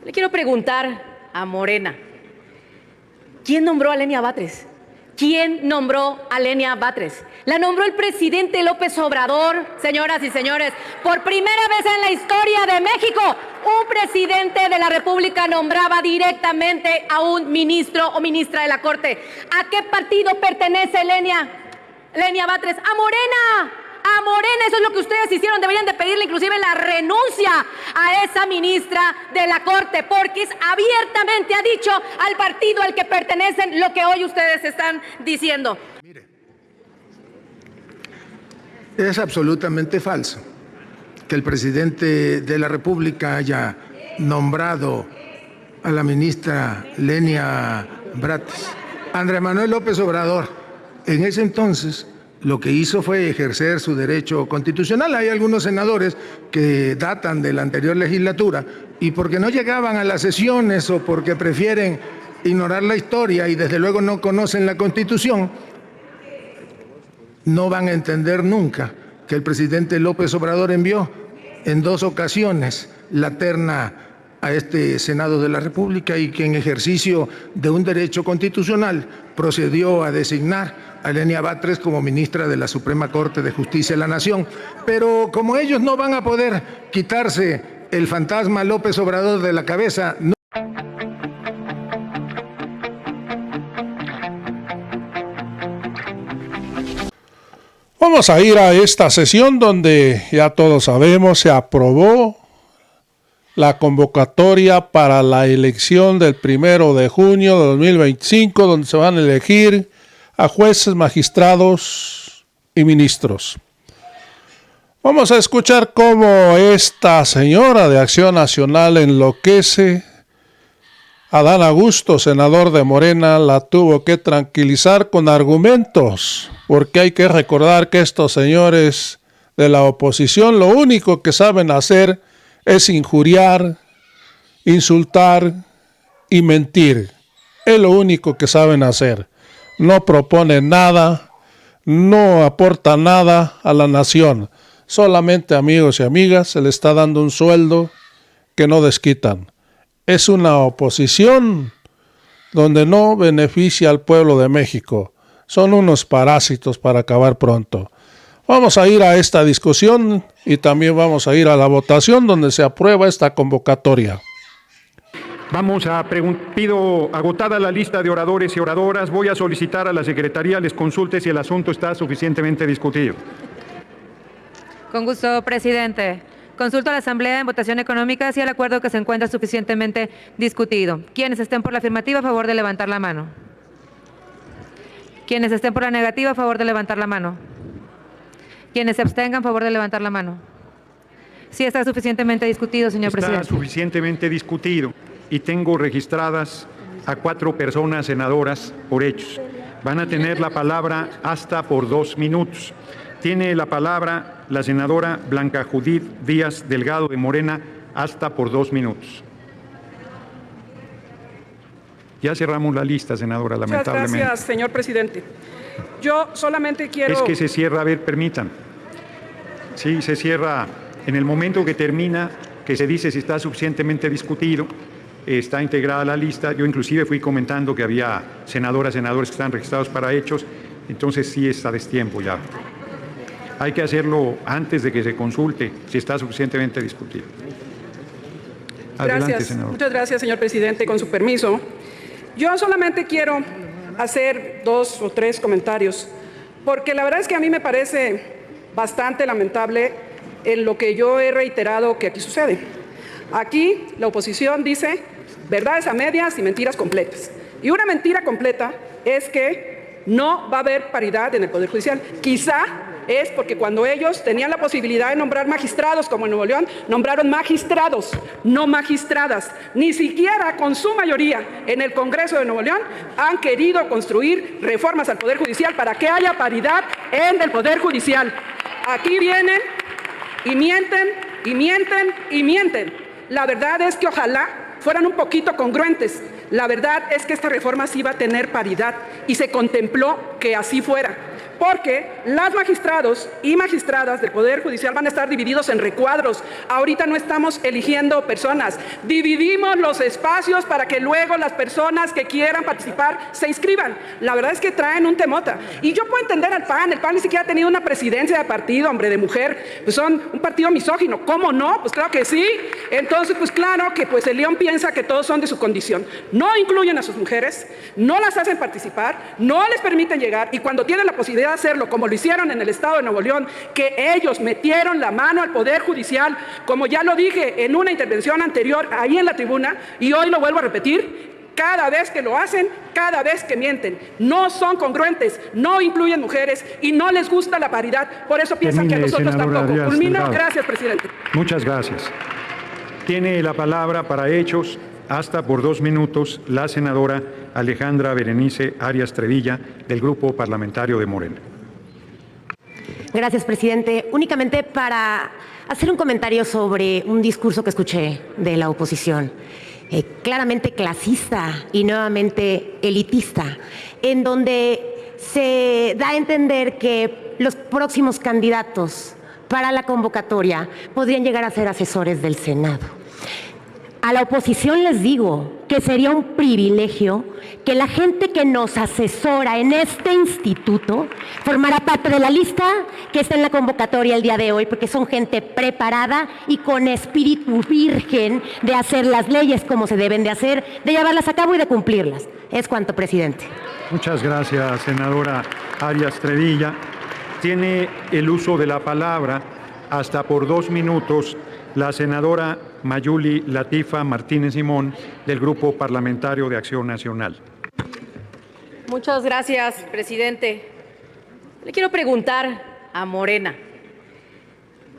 Le quiero preguntar a Morena, ¿quién nombró a Lenia Batres? ¿Quién nombró a Lenia Batres? La nombró el presidente López Obrador, señoras y señores. Por primera vez en la historia de México, un presidente de la República nombraba directamente a un ministro o ministra de la Corte. ¿A qué partido pertenece Lenia Batres? ¡A Morena! A Morena, eso es lo que ustedes hicieron. Deberían de pedirle inclusive la renuncia a esa ministra de la Corte, porque abiertamente ha dicho al partido al que pertenecen lo que hoy ustedes están diciendo. Mire, es absolutamente falso que el presidente de la República haya nombrado a la ministra Lenia Batres. Andrés Manuel López Obrador, en ese entonces, lo que hizo fue ejercer su derecho constitucional. Hay algunos senadores que datan de la anterior legislatura y porque no llegaban a las sesiones o porque prefieren ignorar la historia y desde luego no conocen la Constitución, no van a entender nunca que el presidente López Obrador envió en 2 ocasiones la terna a este Senado de la República y que en ejercicio de un derecho constitucional procedió a designar a Lenia Batres como ministra de la Suprema Corte de Justicia de la Nación. Pero como ellos no van a poder quitarse el fantasma López Obrador de la cabeza, no. Vamos a ir a esta sesión donde ya todos sabemos se aprobó la convocatoria para la elección del 1 de junio de 2025, donde se van a elegir a jueces, magistrados y ministros. Vamos a escuchar cómo esta señora de Acción Nacional enloquece. Adán Augusto, senador de Morena, la tuvo que tranquilizar con argumentos, porque hay que recordar que estos señores de la oposición lo único que saben hacer es injuriar, insultar y mentir. Es lo único que saben hacer. No proponen nada, no aportan nada a la nación. Solamente, amigos y amigas, se le está dando un sueldo que no desquitan. Es una oposición donde no beneficia al pueblo de México. Son unos parásitos para acabar pronto. Vamos a ir a esta discusión y también vamos a ir a la votación donde se aprueba esta convocatoria. Pido agotada la lista de oradores y oradoras. Voy a solicitar a la Secretaría les consulte si el asunto está suficientemente discutido. Con gusto, presidente. Consulto a la Asamblea en votación económica si el acuerdo que se encuentra suficientemente discutido. Quienes estén por la afirmativa, a favor de levantar la mano. Quienes estén por la negativa, a favor de levantar la mano. Quienes se abstengan, a favor de levantar la mano. Sí está suficientemente discutido, señor presidente. Está suficientemente discutido y tengo registradas a 4 personas senadoras por hechos. Van a tener la palabra hasta por 2 minutos. Tiene la palabra la senadora Blanca Judith Díaz Delgado de Morena hasta por 2 minutos. Ya cerramos la lista, senadora, lamentablemente. Muchas gracias, señor presidente. Yo solamente quiero... Es que se cierra, a ver, permitan. Sí, se cierra en el momento que termina, que se dice si está suficientemente discutido, está integrada la lista. Yo inclusive fui comentando que había senadores que están registrados para hechos, entonces sí está a destiempo ya. Hay que hacerlo antes de que se consulte si está suficientemente discutido. Adelante, senador. Muchas gracias, señor presidente. Con su permiso, yo solamente quiero hacer 2 o 3 comentarios, porque la verdad es que a mí me parece bastante lamentable en lo que yo he reiterado que aquí sucede. Aquí la oposición dice verdades a medias y mentiras completas. Y una mentira completa es que no va a haber paridad en el Poder Judicial. Quizá es porque cuando ellos tenían la posibilidad de nombrar magistrados, como en Nuevo León, nombraron magistrados, no magistradas. Ni siquiera con su mayoría en el Congreso de Nuevo León han querido construir reformas al Poder Judicial para que haya paridad en el Poder Judicial. Aquí vienen y mienten, y mienten, y mienten. La verdad es que ojalá fueran un poquito congruentes. La verdad es que esta reforma sí va a tener paridad y se contempló que así fuera. porque las magistrados y magistradas del Poder Judicial van a estar divididos en recuadros. Ahorita no estamos eligiendo personas, dividimos los espacios para que luego las personas que quieran participar se inscriban. La verdad es que traen un temota. Y yo puedo entender al PAN, el PAN ni siquiera ha tenido una presidencia de partido, hombre, de mujer, pues son un partido misógino. ¿Cómo no? Pues claro que sí. Entonces, pues claro que pues el León piensa que todos son de su condición. No incluyen a sus mujeres, no las hacen participar, no les permiten llegar, y cuando tienen la posibilidad de hacerlo, como lo hicieron en el estado de Nuevo León, que ellos metieron la mano al Poder Judicial, como ya lo dije en una intervención anterior ahí en la tribuna, y hoy lo vuelvo a repetir, cada vez que lo hacen, cada vez que mienten, no son congruentes, no incluyen mujeres y no les gusta la paridad, por eso piensan que a nosotros tampoco. Culmino, gracias, presidente. Muchas gracias. Tiene la palabra para hechos, hasta por 2 minutos, la senadora Alejandra Berenice Arias Trevilla, del Grupo Parlamentario de Morena. Gracias, presidente. Únicamente para hacer un comentario sobre un discurso que escuché de la oposición, claramente clasista y nuevamente elitista, en donde se da a entender que los próximos candidatos para la convocatoria podrían llegar a ser asesores del Senado. A la oposición les digo que sería un privilegio que la gente que nos asesora en este instituto formara parte de la lista que está en la convocatoria el día de hoy, porque son gente preparada y con espíritu virgen de hacer las leyes como se deben de hacer, de llevarlas a cabo y de cumplirlas. Es cuanto, presidente. Muchas gracias, senadora Arias Trevilla. Tiene el uso de la palabra hasta por 2 minutos la senadora Mayuli Latifa Martínez Simón, del Grupo Parlamentario de Acción Nacional. Muchas gracias, presidente. Le quiero preguntar a Morena,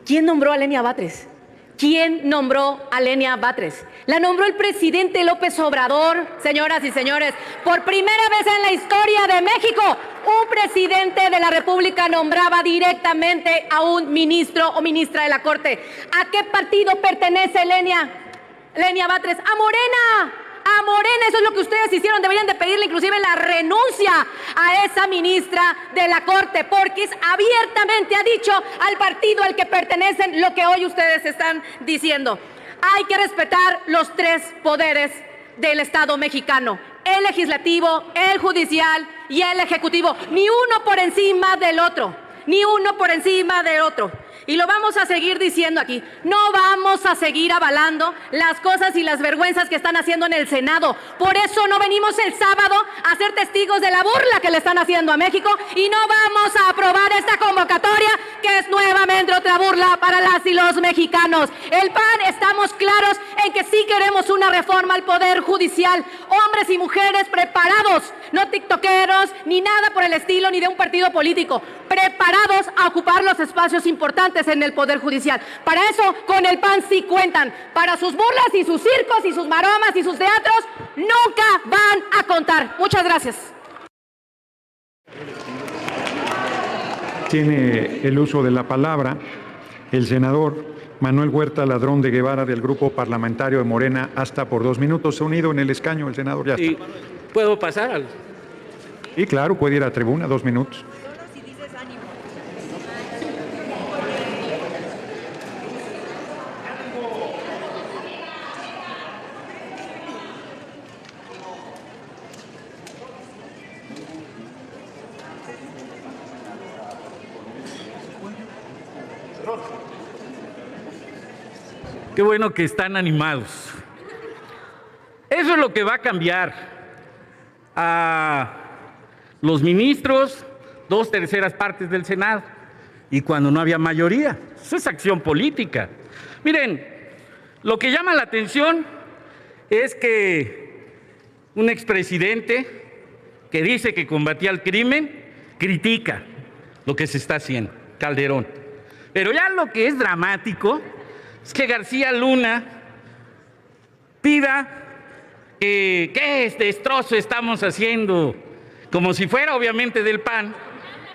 ¿quién nombró a Lenia Batres? ¿Quién nombró a Lenia Batres? La nombró el presidente López Obrador, señoras y señores. Por primera vez en la historia de México, un presidente de la República nombraba directamente a un ministro o ministra de la Corte. ¿A qué partido pertenece Lenia Batres? ¡A Morena! A Morena, eso es lo que ustedes hicieron. Deberían de pedirle inclusive la renuncia a esa ministra de la Corte, porque abiertamente ha dicho al partido al que pertenecen lo que hoy ustedes están diciendo. Hay que respetar los 3 poderes del Estado mexicano: el legislativo, el judicial y el ejecutivo. Ni uno por encima del otro, ni uno por encima del otro. Y lo vamos a seguir diciendo aquí. No vamos a seguir avalando las cosas y las vergüenzas que están haciendo en el Senado. Por eso no venimos el sábado a ser testigos de la burla que le están haciendo a México, y no vamos a aprobar esta convocatoria, que es nuevamente otra burla para las y los mexicanos. El PAN estamos claros en que sí queremos una reforma al Poder Judicial. Hombres y mujeres preparados, no tiktokeros, ni nada por el estilo, ni de un partido político. Preparados a ocupar los espacios importantes en el Poder Judicial. Para eso, con el PAN sí cuentan. Para sus burlas y sus circos y sus maromas y sus teatros, nunca van a contar. Muchas gracias. Tiene el uso de la palabra el senador Manuel Huerta Ladrón de Guevara, del Grupo Parlamentario de Morena, hasta por 2 minutos. Unido en el escaño el senador, ya está. ¿Y puedo pasar? Y claro, puede ir a tribuna, 2 minutos. Qué bueno que están animados. Eso es lo que va a cambiar a los ministros, 2/3 partes del Senado, y cuando no había mayoría. Eso es acción política. Miren, lo que llama la atención es que un expresidente que dice que combatía el crimen critica lo que se está haciendo, Calderón. Pero ya lo que es dramático es que García Luna pida que qué destrozo estamos haciendo, como si fuera obviamente del PAN,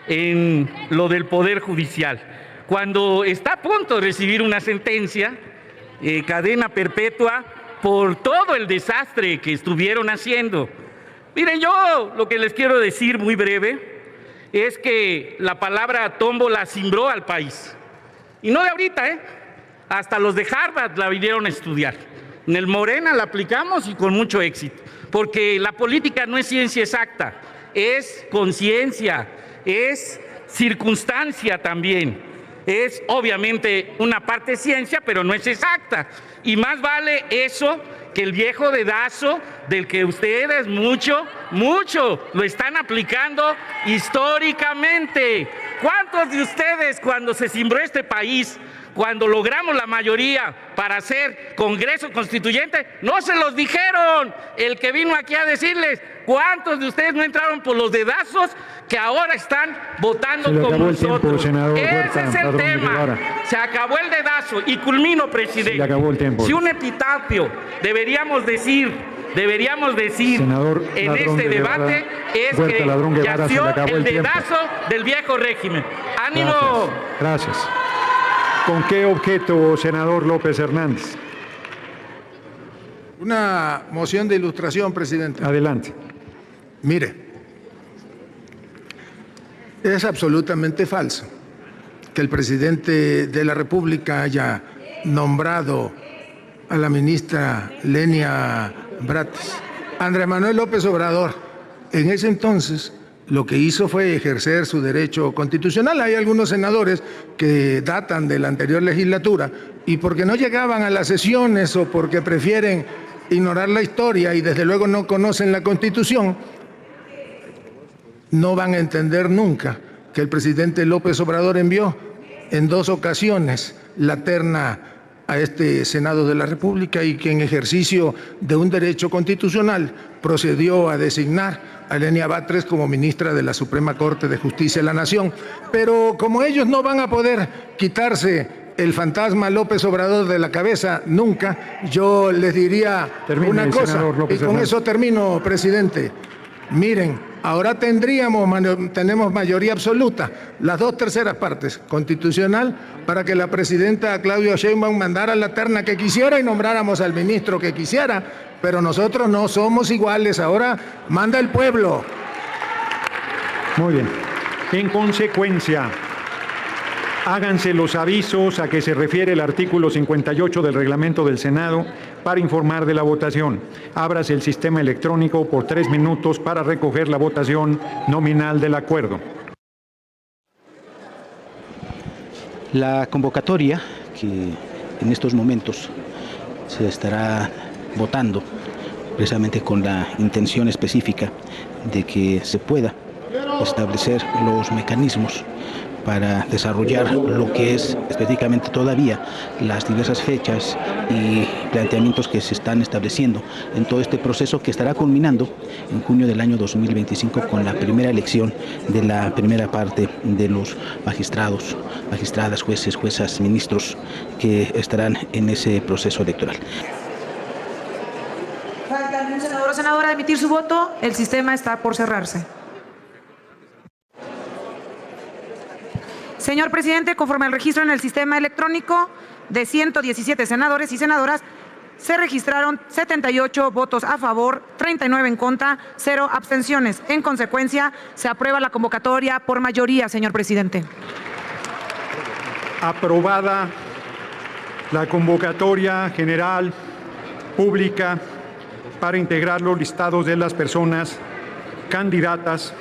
en lo del Poder Judicial, cuando está a punto de recibir una sentencia, cadena perpetua, por todo el desastre que estuvieron haciendo. Miren, yo lo que les quiero decir muy breve es que la palabra tómbola cimbró al país. Y no de ahorita, hasta los de Harvard la vinieron a estudiar. En el Morena la aplicamos y con mucho éxito, porque la política no es ciencia exacta, es conciencia, es circunstancia también. Es obviamente una parte ciencia, pero no es exacta. Y más vale eso que el viejo dedazo del que ustedes mucho lo están aplicando históricamente. ¿Cuántos de ustedes, cuando se cimbró este país, cuando logramos la mayoría para hacer Congreso Constituyente, no se los dijeron? El que vino aquí a decirles, ¿cuántos de ustedes no entraron por los dedazos que ahora están votando con nosotros? Ese es el tema. Se acabó el dedazo. Y culmino, presidente. Se acabó el tiempo. Si un epitafio deberíamos decir senador en este debate es que yació el dedazo del viejo régimen. ¡Ánimo! Gracias. ¿Con qué objeto, senador López Hernández? Una moción de ilustración, presidente. Adelante. Mire, es absolutamente falso que el presidente de la República haya nombrado a la ministra Lenia Batres. Andrés Manuel López Obrador, en ese entonces, lo que hizo fue ejercer su derecho constitucional. Hay algunos senadores que datan de la anterior legislatura y porque no llegaban a las sesiones o porque prefieren ignorar la historia y desde luego no conocen la Constitución, no van a entender nunca que el presidente López Obrador envió en 2 ocasiones la terna a este Senado de la República y que en ejercicio de un derecho constitucional procedió a designar a Lenia Batres como ministra de la Suprema Corte de Justicia de la Nación. Pero como ellos no van a poder quitarse el fantasma López Obrador de la cabeza nunca, yo les diría una cosa, y con eso termino, presidente. Miren, ahora tenemos mayoría absoluta, las 2/3 partes constitucional, para que la presidenta Claudia Sheinbaum mandara la terna que quisiera y nombráramos al ministro que quisiera, pero nosotros no somos iguales, ahora manda el pueblo. Muy bien. En consecuencia, háganse los avisos a que se refiere el artículo 58 del reglamento del Senado para informar de la votación. Ábrase el sistema electrónico por 3 minutos para recoger la votación nominal del acuerdo. La convocatoria que en estos momentos se estará votando precisamente con la intención específica de que se pueda establecer los mecanismos para desarrollar lo que es específicamente todavía las diversas fechas y planteamientos que se están estableciendo en todo este proceso que estará culminando en junio del año 2025 con la primera elección de la primera parte de los magistrados, magistradas, jueces, juezas, ministros que estarán en ese proceso electoral. Falta algún senador o senadora de emitir su voto. El sistema está por cerrarse. Señor presidente, conforme al registro en el sistema electrónico de 117 senadores y senadoras, se registraron 78 votos a favor, 39 en contra, 0 abstenciones. En consecuencia, se aprueba la convocatoria por mayoría, señor presidente. Aprobada la convocatoria general pública para integrar los listados de las personas candidatas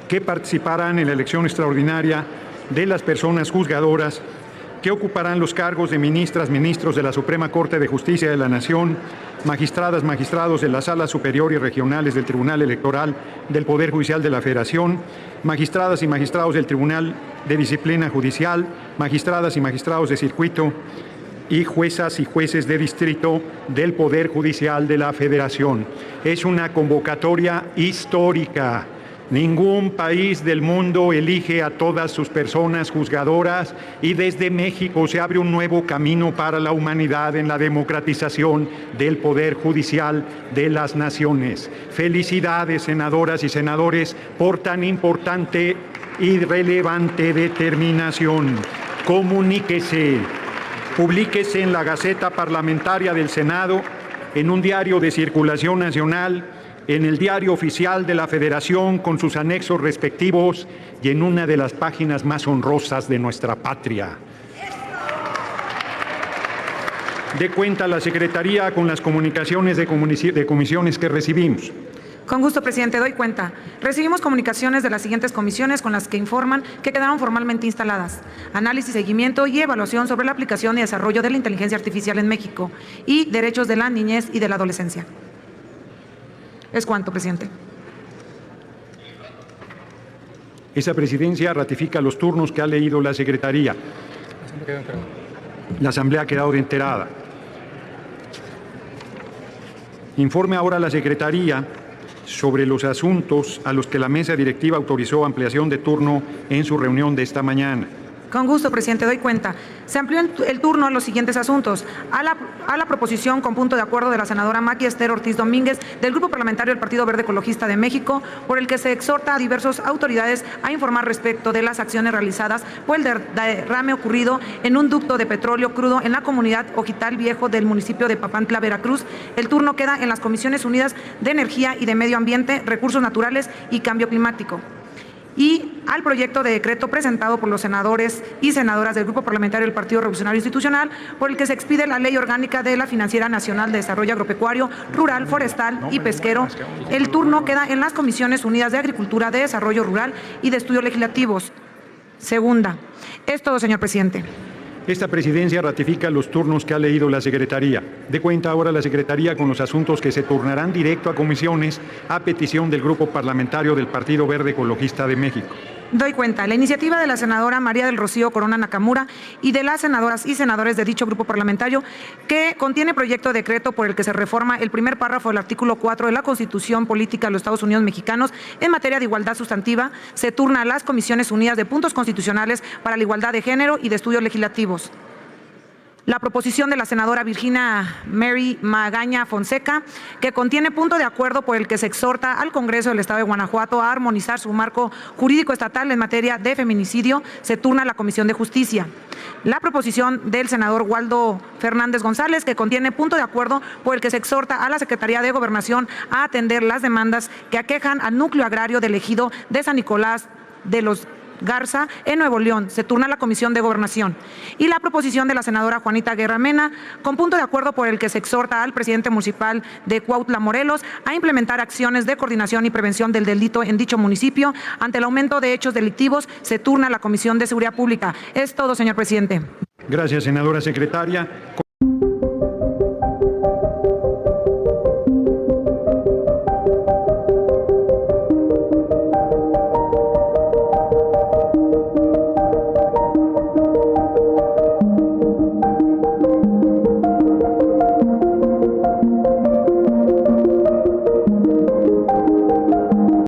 que participarán en la elección extraordinaria de las personas juzgadoras que ocuparán los cargos de ministras, ministros de la Suprema Corte de Justicia de la Nación, magistradas, magistrados de la Sala Superior y Regionales del Tribunal Electoral del Poder Judicial de la Federación, magistradas y magistrados del Tribunal de Disciplina Judicial, magistradas y magistrados de circuito y juezas y jueces de distrito del Poder Judicial de la Federación. Es una convocatoria histórica. Ningún país del mundo elige a todas sus personas juzgadoras y desde México se abre un nuevo camino para la humanidad en la democratización del Poder Judicial de las naciones. Felicidades, senadoras y senadores, por tan importante y relevante determinación. Comuníquese, publíquese en la Gaceta Parlamentaria del Senado, en un diario de circulación nacional, en el diario oficial de la Federación con sus anexos respectivos y en una de las páginas más honrosas de nuestra patria. Dé cuenta a la Secretaría con las comunicaciones de comisiones que recibimos. Con gusto, presidente, doy cuenta. Recibimos comunicaciones de las siguientes comisiones con las que informan que quedaron formalmente instaladas: análisis, seguimiento y evaluación sobre la aplicación y desarrollo de la inteligencia artificial en México y derechos de la niñez y de la adolescencia. Es cuanto, presidente. Esa presidencia ratifica los turnos que ha leído la Secretaría. La Asamblea ha quedado enterada. Informe ahora a la Secretaría sobre los asuntos a los que la mesa directiva autorizó ampliación de turno en su reunión de esta mañana. Con gusto, presidente, doy cuenta. Se amplió el turno a los siguientes asuntos: a la proposición con punto de acuerdo de la senadora Maqui Esther Ortiz Domínguez del Grupo Parlamentario del Partido Verde Ecologista de México, por el que se exhorta a diversas autoridades a informar respecto de las acciones realizadas por el derrame ocurrido en un ducto de petróleo crudo en la comunidad Ojital Viejo del municipio de Papantla, Veracruz. El turno queda en las Comisiones Unidas de Energía y de Medio Ambiente, Recursos Naturales y Cambio Climático. Y al proyecto de decreto presentado por los senadores y senadoras del Grupo Parlamentario del Partido Revolucionario Institucional, por el que se expide la Ley Orgánica de la Financiera Nacional de Desarrollo Agropecuario, Rural, Forestal y Pesquero. El turno queda en las Comisiones Unidas de Agricultura, de Desarrollo Rural y de Estudios Legislativos. Segunda. Es todo, señor presidente. Esta presidencia ratifica los turnos que ha leído la Secretaría. Dé cuenta ahora la Secretaría con los asuntos que se turnarán directo a comisiones a petición del Grupo Parlamentario del Partido Verde Ecologista de México. Doy cuenta. La iniciativa de la senadora María del Rocío Corona Nakamura y de las senadoras y senadores de dicho grupo parlamentario, que contiene proyecto de decreto por el que se reforma el primer párrafo del artículo 4 de la Constitución Política de los Estados Unidos Mexicanos en materia de igualdad sustantiva, se turna a las Comisiones Unidas de Puntos Constitucionales para la Igualdad de Género y de Estudios Legislativos. La proposición de la senadora Virginia Mary Magaña Fonseca, que contiene punto de acuerdo por el que se exhorta al Congreso del Estado de Guanajuato a armonizar su marco jurídico estatal en materia de feminicidio, se turna a la Comisión de Justicia. La proposición del senador Waldo Fernández González, que contiene punto de acuerdo por el que se exhorta a la Secretaría de Gobernación a atender las demandas que aquejan al núcleo agrario del ejido de San Nicolás de los Garza, en Nuevo León, se turna a la Comisión de Gobernación. Y la proposición de la senadora Juanita Guerra Mena, con punto de acuerdo por el que se exhorta al presidente municipal de Cuautla, Morelos, a implementar acciones de coordinación y prevención del delito en dicho municipio ante el aumento de hechos delictivos, se turna a la Comisión de Seguridad Pública. Es todo, señor presidente. Gracias, senadora secretaria.